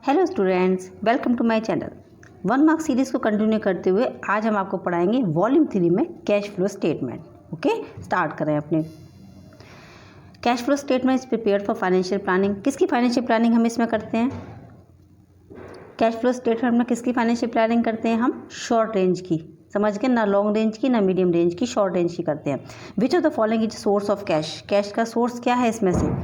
Hello students, welcome to my channel. 1 mark series को continue करते हुए आज हम आपको पढ़ाएंगे वॉल्यूम 3 में cash flow statement. Okay, start करें अपने। Cash flow statement is prepared for financial planning. किसकी फाइनेंशियल प्लानिंग हम इसमें करते हैं? कैश फ्लो स्टेटमेंट में किसकी फाइनेंशियल प्लानिंग करते हैं हम? शॉर्ट रेंज की, समझ के, ना लॉन्ग रेंज की ना मीडियम रेंज की, शॉर्ट रेंज की करते हैं। Which of the following is source of cash? Cash का सोर्स क्या है इसमें से?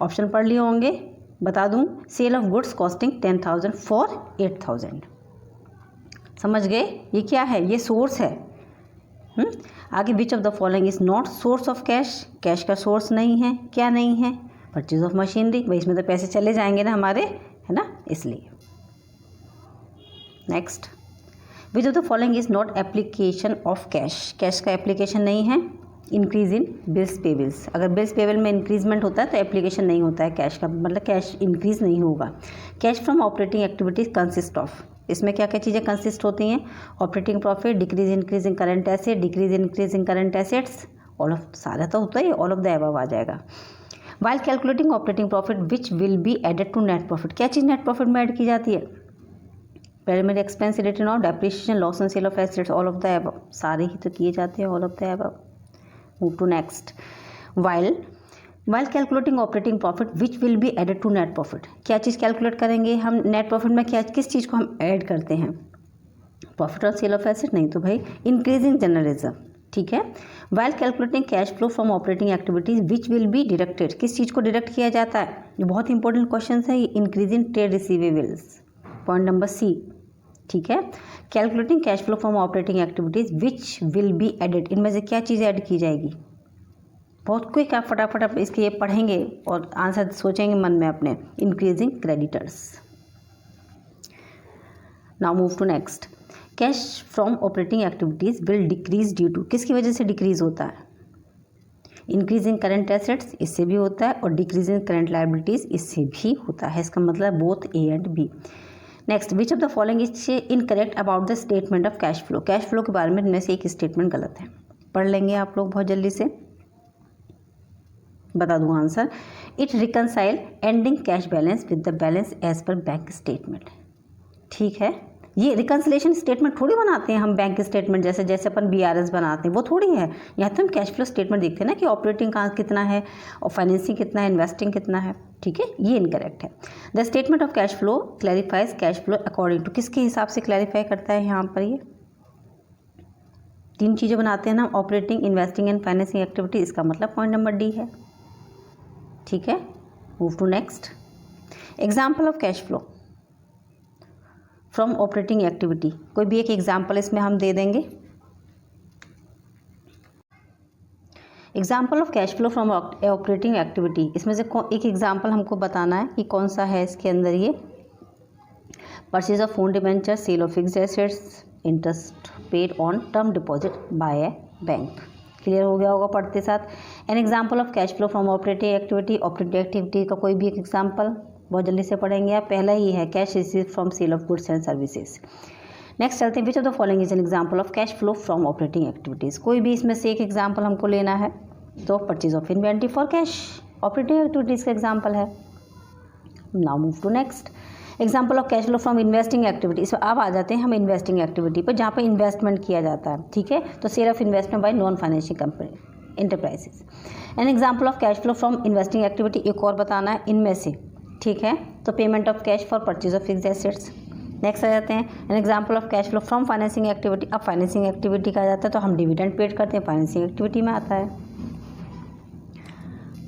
ऑप्शन पढ़ लिए होंगे, बता दूं। Sale of goods costing 10,000 for 8,000। समझ गए? ये क्या है? ये सोर्स है। आगे विच of the following is not source of cash? Cash का सोर्स नहीं है। क्या नहीं है? Purchase of machinery. भाई इसमें तो पैसे चले जाएंगे ना हमारे, है ना, इसलिए। Next, which of the following is not application of cash? Cash का एप्लीकेशन नहीं है। Increase in bills payables. अगर बिल्स पेबल में इंक्रीजमेंट होता है तो एप्लीकेशन नहीं होता है कैश का, मतलब कैश इंक्रीज नहीं होगा। Cash from operating activities consist of, इसमें क्या क्या चीज़ें कंसिस्ट होती हैं? Operating profit, decrease increase in current asset, decrease increase in current assets, all of, सारा तो होता है, ऑल ऑफ द अबव आ जाएगा। While calculating operating profit which will be added to net profit, क्या चीज़ नेट प्रॉफिट में add की जाती है? Primary expense return of depreciation, loss on sale of assets, all of the above, सारे ही तो किए जाते हैं, all of the above. Move to next. While calculating operating profit, which will be added to net profit? क्या चीज़ calculate करेंगे हम? Net profit में क्या, किस चीज़ को हम ऐड करते हैं? प्रॉफिट और सेल ऑफ एसेट नहीं तो भाई इंक्रीजिंग जनरल रिजर्व, ठीक है। While calculating cash flow from operating activities, which will be deducted? किस चीज़ को डिडक्ट किया जाता है? ये बहुत इंपॉर्टेंट क्वेश्चन है। Increasing trade receivables, point number C, ठीक है। Calculating cash flow from operating activities which will be added, इनमें से क्या चीज़ ऐड की जाएगी? बहुत क्विक, आप फटाफट आप इसके ये पढ़ेंगे और आंसर सोचेंगे मन में अपने। Increasing creditors. Now move to next. Cash from operating activities will decrease due to, किसकी वजह से डिक्रीज होता है? इंक्रीजिंग करंट एसेट्स, इससे भी होता है, और डिक्रीजिंग करंट लायबिलिटीज, इससे भी होता है। इसका मतलब both A and B. Next, which of the following is incorrect about the statement of cash flow? Cash flow के बारे में इनमें से एक स्टेटमेंट गलत है। पढ़ लेंगे आप लोग बहुत जल्दी से, बता दूँ answer. It reconcile ending cash balance with the balance as per bank statement, ठीक है। ये रिकन्सिलेशन स्टेटमेंट थोड़ी बनाते हैं हम बैंक स्टेटमेंट जैसे, जैसे अपन BRS बनाते हैं, वो थोड़ी है। यहाँ तो हम कैश फ्लो स्टेटमेंट देखते हैं ना कि ऑपरेटिंग कहाँ कितना है और फाइनेंसिंग कितना है, इन्वेस्टिंग कितना है, ठीक है। ये इनकरेक्ट है। The statement of cash flow clarifies cash flow according to, किसके हिसाब से क्लैरिफाई करता है यहाँ पर? ये 3 चीज़ें बनाते हैं ना, operating, investing and financing activity, इसका मतलब पॉइंट नंबर डी है, ठीक है। Move to next. Example of cash flow from operating activity, कोई भी एक एग्जाम्पल इसमें हम दे देंगे। Example of cash flow from operating activity, इसमें से एक एग्जाम्पल हमको बताना है कि कौन सा है इसके अंदर। ये purchase of own debenture, sale of fixed assets, interest paid on term deposit by a bank. Clear हो गया होगा पढ़ते साथ। An example of cash flow from operating activity, operating activity का कोई भी एक एग्जाम्पल बहुत जल्दी से पढ़ेंगे आप। पहला ही है cash receive from sale of goods and services. Next चलते हैं, which of the following is an example of cash flow from operating activities. कोई भी इसमें से एक एग्जाम्पल हमको लेना है, तो purchase of inventory for cash operating activities का एग्जाम्पल है। Now move to next. Example of cash flow from investing activities. अब आ जाते हैं हम इन्वेस्टिंग एक्टिविटी पर, जहाँ पर इन्वेस्टमेंट किया जाता है, ठीक है। तो sale of investment by non financial company enterprises. An example of cash flow from investing activity, एक और बताना है इनमें से, ठीक है। तो payment of cash for purchase of fixed assets. Next आ जाते हैं an example of cash flow from financing activity. अब फाइनेंसिंग एक्टिविटी का जाता है तो हम डिविडेंड पेड करते हैं, फाइनेंसिंग एक्टिविटी में आता है।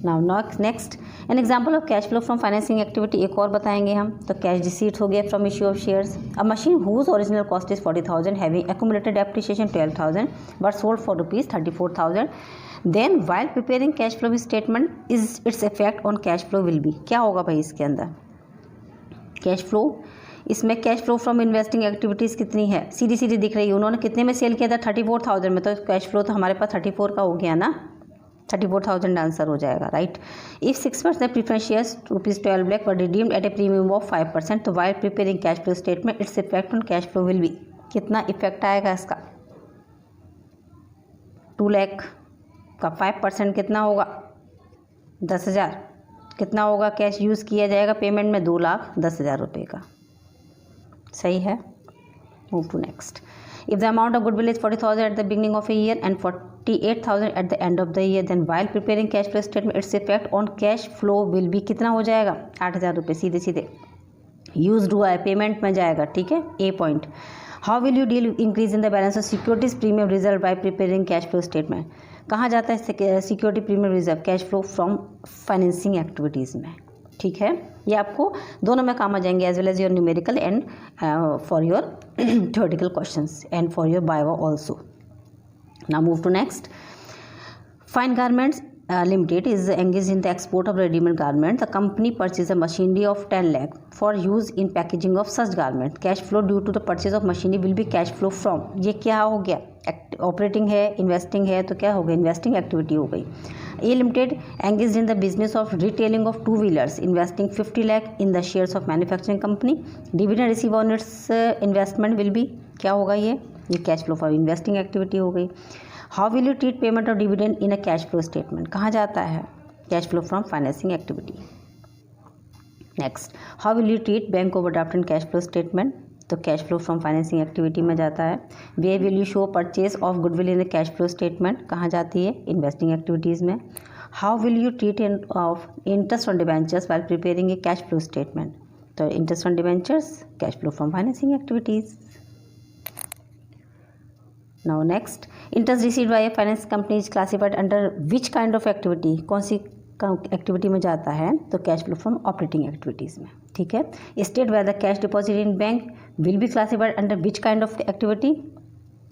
Now next, an example of cash flow from financing activity एक और बताएंगे हम, तो कैश रिसीट हो गया from issue of shares. A machine whose original cost is 40,000 having accumulated depreciation 12,000 but sold for rupees 34,000, then while preparing cash flow statement is its effect on cash flow will be. क्या होगा भाई इसके अंदर? Cash flow, इसमें cash flow from investing activities कितनी है? सीधी सीधी दिख रही है। उन्होंने कितने में सेल किया था? 34,000 में, तो कैश फ्लो तो हमारे पास 34 का हो गया ना, 34,000 आंसर हो जाएगा, right. If 6% preference shares ₹12 lakh were redeemed eight A premium of 5%, तो while preparing cash flow statement its effect on cash flow will be. कितना इफेक्ट आएगा इसका? 2 लाख का 5% कितना होगा? 10,000, कितना होगा कैश यूज़ किया जाएगा पेमेंट में? 2,10,000 रुपये का। सही है। Move to next. If the amount of goodwill is 40,000 at the beginning of a year and 48,000 at the end of the year, then while preparing cash flow statement its effect on cash flow will be, कितना हो जाएगा? 8,000 रुपये सीधे सीधे use हुआ है, payment में जाएगा। ठीक है, A point. How will you deal increase in the balance of securities premium reserve by preparing cash flow statement? कहाँ जाता है security premium reserve? Cash flow from financing activities में। ठीक है, ये आपको दोनों में काम आ जाएंगे, as well as your numerical and for your theoretical questions and for your viva also. Now move to next. Fine garments Limited is engaged in the export of ready-made garment. The company purchased a machinery of 10 lakh for use in packaging of such garment. Cash flow due to the purchase of machinery will be cash flow from, ये क्या हो गया? Operating है, investing है, तो क्या हो गया? इन्वेस्टिंग एक्टिविटी हो गई। A Limited engaged in the business of retailing of two-wheelers, investing 50 lakh in the shares of manufacturing company. Dividend received on its investment will be, क्या होगा? ये cash flow for investing activity हो गई। How will you treat payment of dividend in a cash flow statement? कहाँ जाता है? Cash flow from financing activity. Next, how will you treat bank overdraft in cash flow statement? तो cash flow from financing activity में जाता है। Where will you show purchase of goodwill in a cash flow statement? कहाँ जाती है? Investing activities में। How will you treat of interest on debentures while preparing a cash flow statement? तो interest on debentures cash flow from financing activities. Now next, interest received by a finance company is classified under which kind of activity? कौन सी activity में जाता है? तो cash flow from operating activities में। ठीक है, state where the cash deposit in bank will be classified under which kind of activity?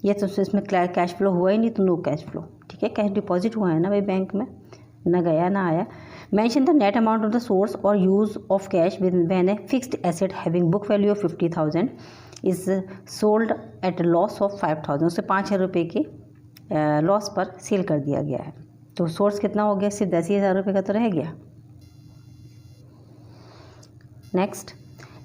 ये तो इसमें कैश फ्लो हुआ ही नहीं, तो नो कैश फ्लो। ठीक है, कैश डिपॉजिट हुआ है ना भाई बैंक में, ना गया ना आया। Mention the net amount of the source और use of cash when a fixed asset having book value of 50,000 is sold at loss of 5,000, उसे 5,000 रुपये के लॉस पर सेल कर दिया गया है। तो सोर्स कितना हो गया? सिर्फ 10,000 रुपये का तो रह गया। Next,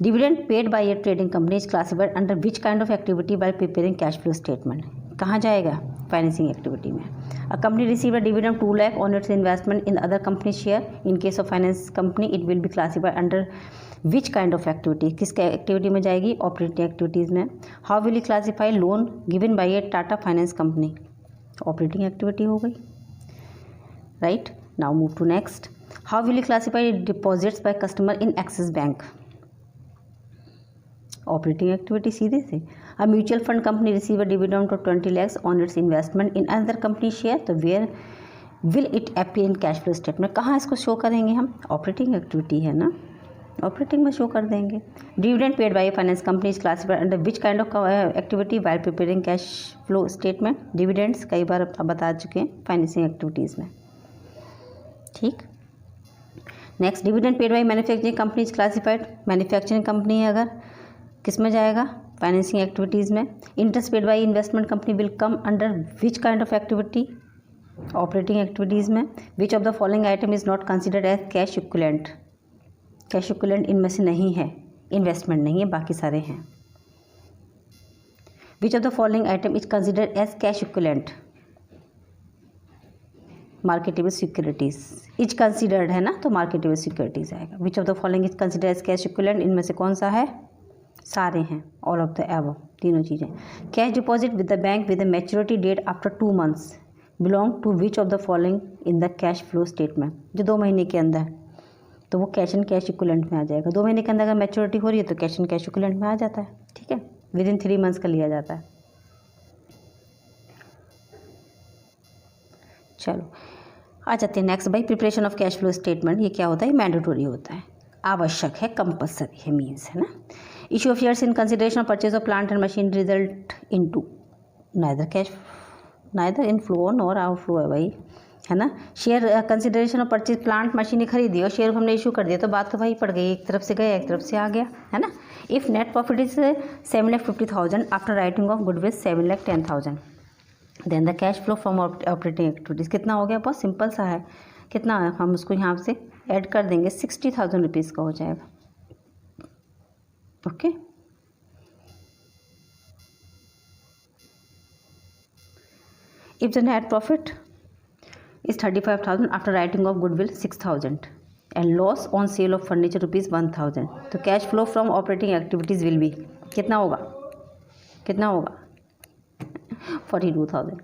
dividend paid bye A trading company is classified under which kind of activity by preparing cash flow statement? कहाँ जाएगा? फाइनेंसिंग एक्टिविटी में। A company receive a dividend 2 lakh on its investment in other company share. In case of finance company it will be classified under which kind of activity? किस activity में जाएगी? Operating activities में। How will you classify loan given by A Tata finance company? Operating activity हो गई। Right, now move to next. How will you classify deposits by customer in Axis bank? Operating activity सीधे से। A mutual fund company receive a dividend of 20 lakhs on its investment in another company share, तो where will it appear in cash flow statement? कहाँ इसको show करेंगे हम? Operating activity है ना, operating में शो कर देंगे। Dividend paid by finance company is classified under which kind of activity while preparing cash flow statement? Dividends कई बार अब बता चुके हैं फाइनेंसिंग एक्टिविटीज़ में। ठीक, next, dividend paid by manufacturing company is classified, manufacturing company है अगर, किस में जाएगा? फाइनेंसिंग एक्टिविटीज़ में। Interest paid by investment company will come under which kind of activity? Operating activities में। Which of the following item is not considered as cash equivalent? Cash equivalent इनमें से नहीं है, इन्वेस्टमेंट नहीं है, बाकी सारे हैं। Which of the following item is considered as cash equivalent? Marketable securities is considered है ना, तो मार्केटेबल सिक्योरिटीज आएगा। Which of the following is considered as cash equivalent? इनमें से कौन सा है? सारे हैं, ऑल ऑफ द एबव, तीनों चीज़ें। Cash deposit with the bank with the maturity date after 2 months belong to which of the following in the cash flow statement? जो 2 महीने के अंदर, तो वो कैश एंड कैश इक्विवेलेंट में आ जाएगा। 2 महीने के अंदर अगर मैच्योरिटी हो रही है तो कैश एंड कैश इक्विवेलेंट में आ जाता है। ठीक है, विद इन 3 months का लिया जाता है। चलो आ जाते हैं next by preparation of cash flow statement. ये क्या होता है? मैंडेटरी होता है, आवश्यक है, कंपल्सरी है, मीन्स है ना। Issue of shares in consideration of purchase of plant and machine result into neither inflow nor outflow है भाई, है ना। Share consideration of purchase, plant मशीनें खरीदी और शेयर हमने इशू कर दिया, तो बात तो भाई पड़ गई, एक तरफ से गया एक तरफ से आ गया, है ना। If net profit is 7,50,000 after writing off goodwill 7,10,000, then the cash flow from operating activities कितना हो गया? बहुत सिंपल सा है। कितना है? हम उसको यहाँ से ऐड कर देंगे, 60,000 रुपीज़ का हो जाएगा। Okay, if the net profit is 35,000 after writing off goodwill 6,000 and loss on sale of furniture ₹1000। तो cash flow from operating activities will be कितना होगा 42,000।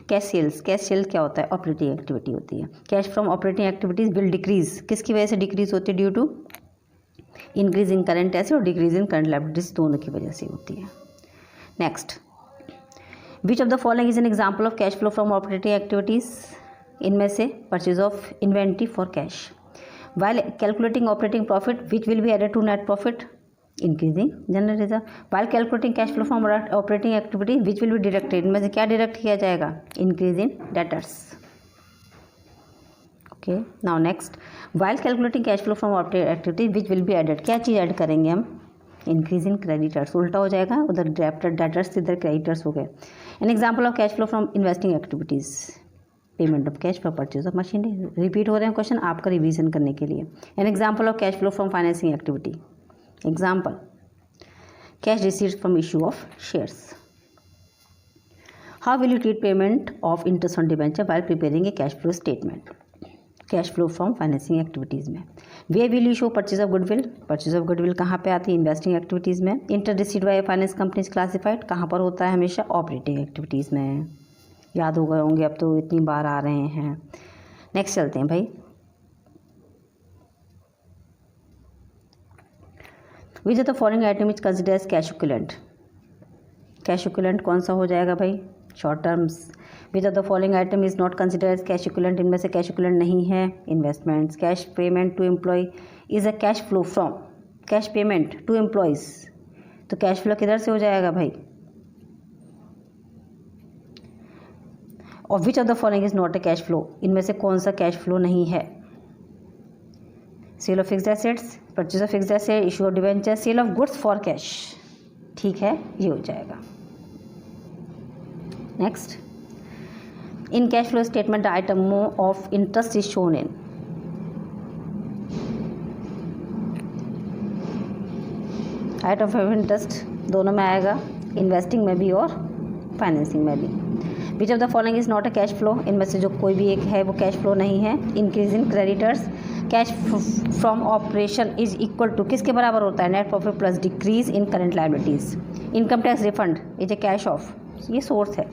कैश सेल्स क्या होता है, ऑपरेटिंग एक्टिविटी होती है। Cash from operating activities will decrease, किसकी वजह से डिक्रीज होती है, due to increase in current asset और डिक्रीज इन करंट लायबिलिटीज, दोनों की वजह से होती है। Next, which of the following is an example of cash flow from operating activities, इनमें से purchase of inventory for cash. While calculating operating profit which will be added to net profit, increasing general reserve. While calculating cash flow from operating activity which will be deducted, इनमें से क्या deduct किया जाएगा, increase in debtors. Okay, now next, while calculating cash flow from operating activity which will be added, क्या चीज़ add करेंगे हम, increase in creditors, उल्टा हो जाएगा, उधर डेटर्स इधर क्रेडिटर्स हो गए। N example of cash flow from investing activities, payment of cash for purchase of machinery. Repeat हो रहे हैं क्वेश्चन आपका रिवीजन करने के लिए। N example of cash flow from financing activity, example cash receipts from issue of shares. How will you treat payment of interest on debenture while preparing a cash flow statement, cash flow from financing activities में। वे will you show purchase of goodwill, purchase of goodwill कहाँ पे आती है, investing activities में। Inter received by finance companies classified कहाँ पर होता है, हमेशा ऑपरेटिंग एक्टिविटीज़ में। याद हो गए होंगे, अब तो इतनी बार आ रहे हैं। नेक्स्ट चलते हैं भाई, which of the following item is consider as cash equivalent, cash equivalent कौन सा हो जाएगा भाई, short terms. Which of the following item is not consider as cash equivalent, इनमें से कैश इक्विवेलेंट नहीं है, investments. Cash payment to employ is a cash flow from, cash payment to employees, तो कैश फ्लो किधर से हो जाएगा भाई। और which of the following is not a cash flow, इनमें से कौन सा कैश फ्लो नहीं है, sale of fixed assets, purchase of fixed asset, issue of debenture, sale of goods for cash, ठीक है, ये हो जाएगा। Next, in cash flow statement item of interest is shown in, item of interest दोनों में आएगा, इन्वेस्टिंग में भी और फाइनेंसिंग में भी। विच of the following is not a cash flow, इनमें से जो कोई भी एक है वो कैश फ्लो नहीं है। Increase in creditors, cash from operation is equal to किसके बराबर होता है, net profit plus decrease in current liabilities. Income tax refund is a cash of, ये सोर्स है।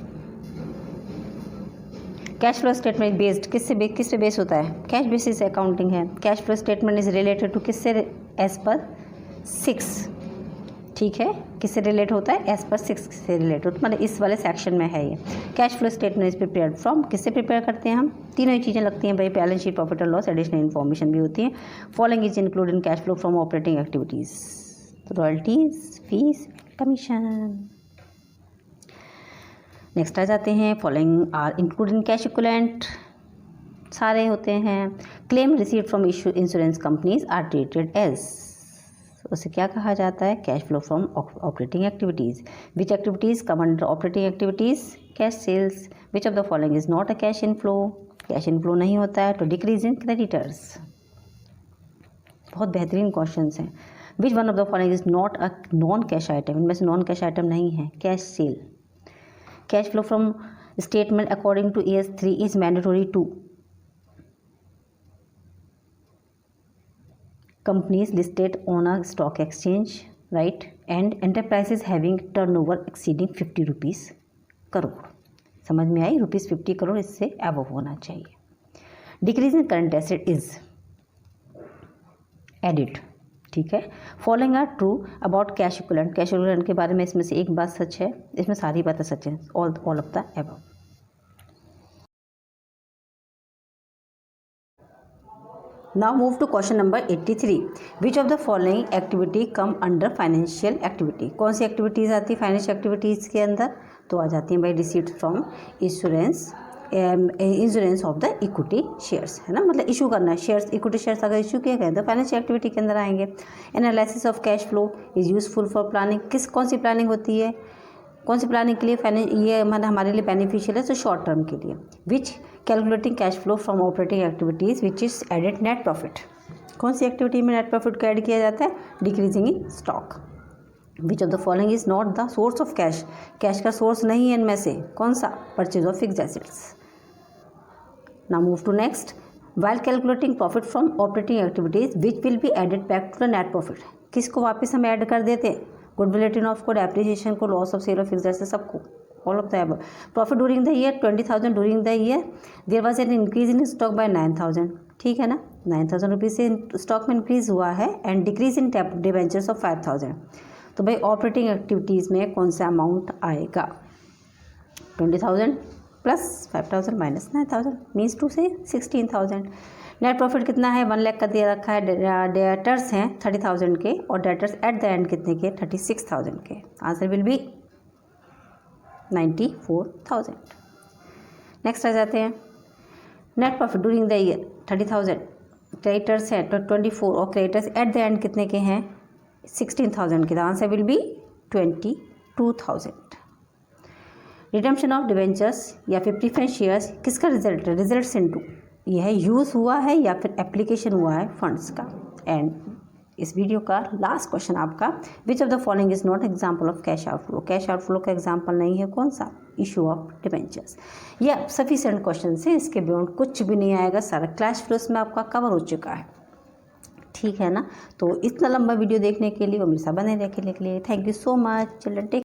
कैश फ्लो स्टेटमेंट बेस्ड किस पे बेस होता है, कैश बेसिस अकाउंटिंग है। Cash flow statement is related to किससे, एज पर 6, ठीक है, किससे रिलेट होता है, एज पर 6 से रिलेट होता है, मतलब इस वाले सेक्शन में है ये। Cash flow statement is prepared from, किससे प्रिपेयर करते हैं हम, तीनों ही चीज़ें लगती हैं भाई, बैलेंस शीट, प्रॉफिट और लॉस, एडिशनल इन्फॉर्मेशन भी होती है। Following is include in cash flow from operating activities, royalties, fees, commission. Next आ जाते हैं, following are include in cash equivalent, सारे होते हैं। Claim received from issue insurance companies are treated as, उसे क्या कहा जाता है, cash flow from operating activities. Which activities come under operating activities, cash sales. Which of the following is not a cash inflow, cash inflow नहीं होता है तो decrease in creditors. बहुत बेहतरीन क्वेश्चंस हैं। Which one of the following is not a non cash item, इनमें से non cash item नहीं है, cash sale. Cash flow from statement according to AS3 is mandatory to companies listed on a stock exchange, right, and enterprises having turnover exceeding 50 rupees crore. समझ में आई, ₹50 करोड़ इससे above होना चाहिए। Decrease in current asset is added, ठीक है। Following are true about cash equivalent, cash equivalent के बारे में इसमें से एक बात सच है, इसमें सारी बातें सच हैं, all of the above. Now move to question number 83. Which of the following activity come under financial activity? कौन सी एक्टिविटीज़ आती है फाइनेंशियल एक्टिविटीज़ के अंदर, तो आ जाती हैं भाई receipt from insurance of the equity shares, है ना, मतलब इशू करना है शेयर्स, इक्विटी शेयर्स अगर इशू किए गए तो फाइनेंशियल एक्टिविटी के अंदर आएंगे। Analysis of cash flow is useful for planning, कौन सी प्लानिंग होती है, कौन सी प्लानिंग के लिए ये मतलब हमारे लिए बेनिफिशियल है, तो शॉर्ट टर्म के लिए। Which calculating cash flow from operating activities which is added net profit, कौन सी एक्टिविटी में नेट प्रॉफिट को ऐड किया जाता है, decreasing in stock. Which of the following is not the source of cash, cash का सोर्स नहीं है इनमें से, कौन सा, purchase of fixed assets. Now move to next, while calculating profit from operating activities which will be added back to the net profit, किसको वापस हम ऐड कर देते हैं, गुडविल रिटर्न ऑफ को, डेप्रिसिएशन को, loss of sale of fixed assets, सबको, all of the above. Profit during the year 20,000 during the year, there was an increase in stock by 9,000, ठीक है ना, 9,000 रुपीज़ से स्टॉक में इंक्रीज हुआ है, and decrease in debentures of 5,000। तो भाई ऑपरेटिंग एक्टिविटीज़ में कौन सा अमाउंट आएगा, 20,000 प्लस 5,000 माइनस 9,000 मीन्स टू से 16,000। नेट प्रॉफिट कितना है, 1 लाख का दे रखा है, डेटर्स हैं 30,000 के, और डेटर्स एट द एंड कितने के, 36,000 के। Answer will be 94,000। नेक्स्ट आ जाते हैं, net profit during the year 30,000, creditors हैं 24 और क्रेडिटर्स एट द एंड कितने के हैं, 16,000 के। The answer will be 22,000। Redemption of debentures या फिर प्रीफरेंस शेयर्स किसका रिजल्ट है, रिजल्ट्स इनटू, यह यूज़ हुआ है या फिर एप्लीकेशन हुआ है फंड्स का। एंड इस वीडियो का लास्ट क्वेश्चन आपका, विच of the following is not example of cash outflow, cash outflow का एग्जाम्पल नहीं है, कौन सा, इशू ऑफ डिवेंचर्स। यह सफिशिएंट क्वेश्चन है, इसके बियॉन्ड कुछ भी नहीं आएगा, सारा कैश फ्लोस में आपका कवर हो चुका है, ठीक है ना। तो इतना लंबा वीडियो देखने के लिए और मेरे साथ बने रहने के लिए thank you so much children. Take